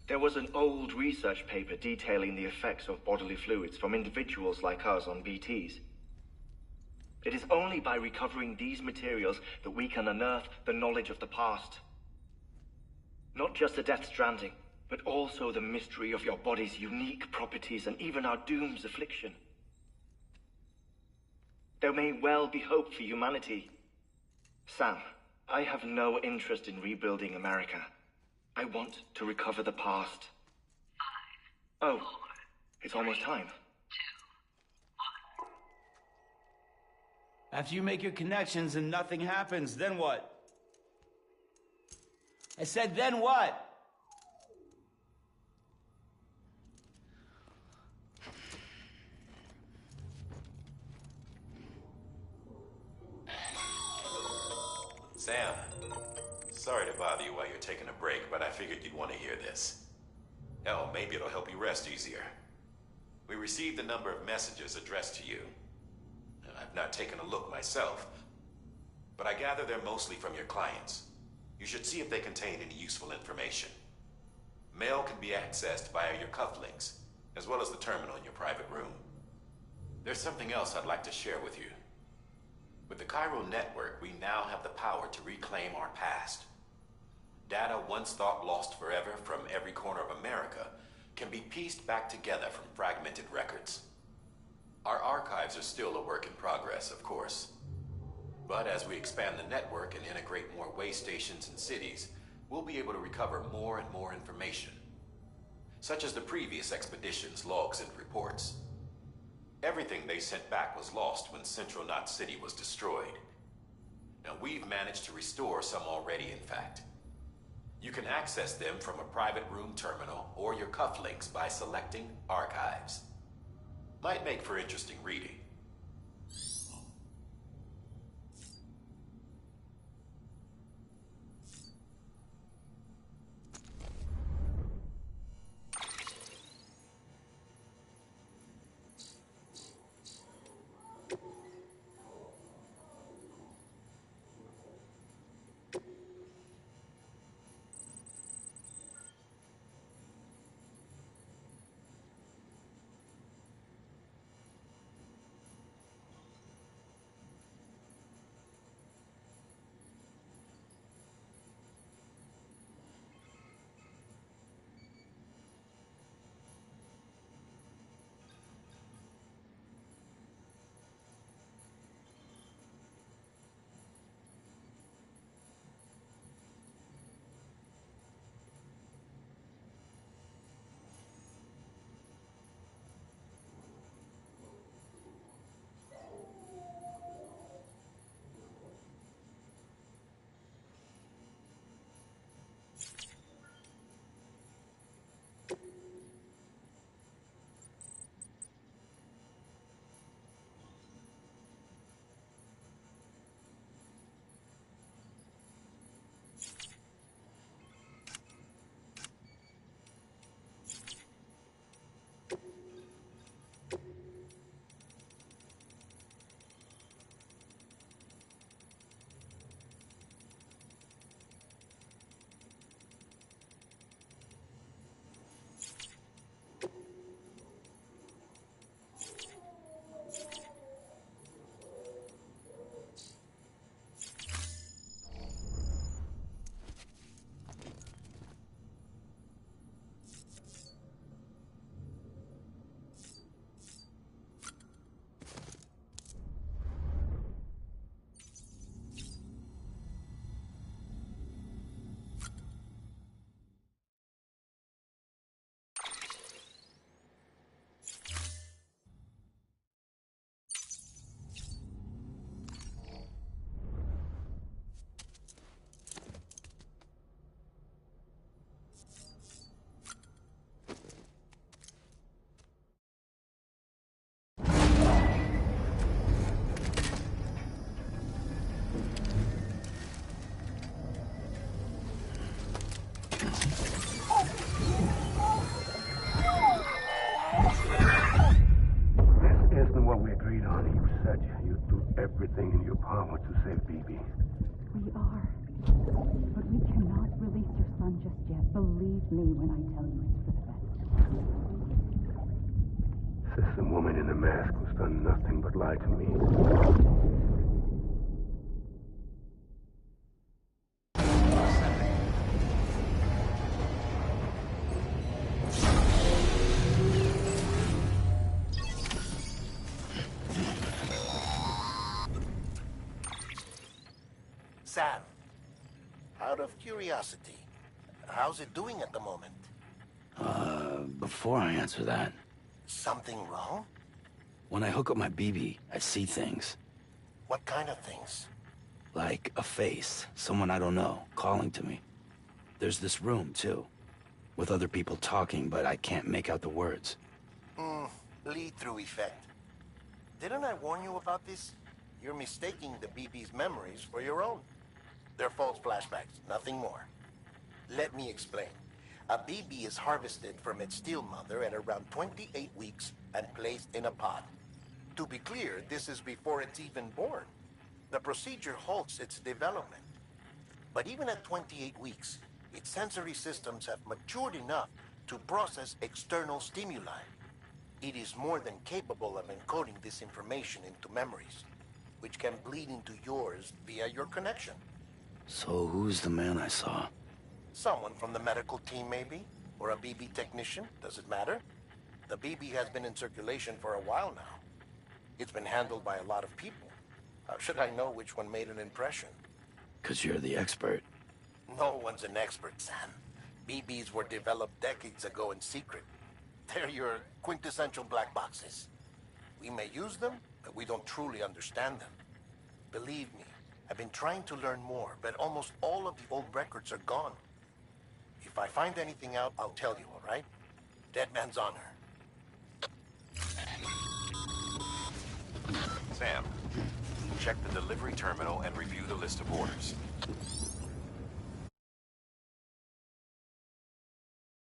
There was an old research paper detailing the effects of bodily fluids from individuals like us on BTs. It is only by recovering these materials that we can unearth the knowledge of the past. Not just the Death Stranding, but also the mystery of your body's unique properties and even our doom's affliction. There may well be hope for humanity. Sam, I have no interest in rebuilding America. I want to recover the past. 5, 4, it's almost time. 2, 1. After you make your connections and nothing happens, then what? I said, then what? Sam, sorry to bother you while you're taking a break, but I figured you'd want to hear this. Hell, maybe it'll help you rest easier. We received a number of messages addressed to you. I've not taken a look myself, but I gather they're mostly from your clients. You should see if they contain any useful information. Mail can be accessed via your cufflinks, as well as the terminal in your private room. There's something else I'd like to share with you. With the Cairo network, we now have the power to reclaim our past. Data once thought lost forever from every corner of America can be pieced back together from fragmented records. Our archives are still a work in progress, of course. But as we expand the network and integrate more way stations and cities, we'll be able to recover more and more information, such as the previous expedition's logs and reports. Everything they sent back was lost when Central Knot City was destroyed. Now, we've managed to restore some already, in fact. You can access them from a private room terminal or your cufflinks by selecting Archives. Might make for interesting reading. Believe me when I tell you it's for the best. System woman in the mask who's done nothing but lie to me. Sam, out of curiosity, how's it doing at the moment? Before I answer that... Something wrong? When I hook up my BB, I see things. What kind of things? Like a face, someone I don't know, calling to me. There's this room, too, with other people talking, but I can't make out the words. Lead-through effect. Didn't I warn you about this? You're mistaking the BB's memories for your own. They're false flashbacks, nothing more. Let me explain. A BB is harvested from its steel mother at around 28 weeks and placed in a pod. To be clear, this is before it's even born. The procedure halts its development. But even at 28 weeks, its sensory systems have matured enough to process external stimuli. It is more than capable of encoding this information into memories, which can bleed into yours via your connection. So who's the man I saw? Someone from the medical team, maybe? Or a BB technician? Does it matter? The BB has been in circulation for a while now. It's been handled by a lot of people. How should I know which one made an impression? 'Cause you're the expert. No one's an expert, Sam. BBs were developed decades ago in secret. They're your quintessential black boxes. We may use them, but we don't truly understand them. Believe me, I've been trying to learn more, but almost all of the old records are gone. If I find anything out, I'll tell you, all right? Dead man's honor. Sam, check the delivery terminal and review the list of orders.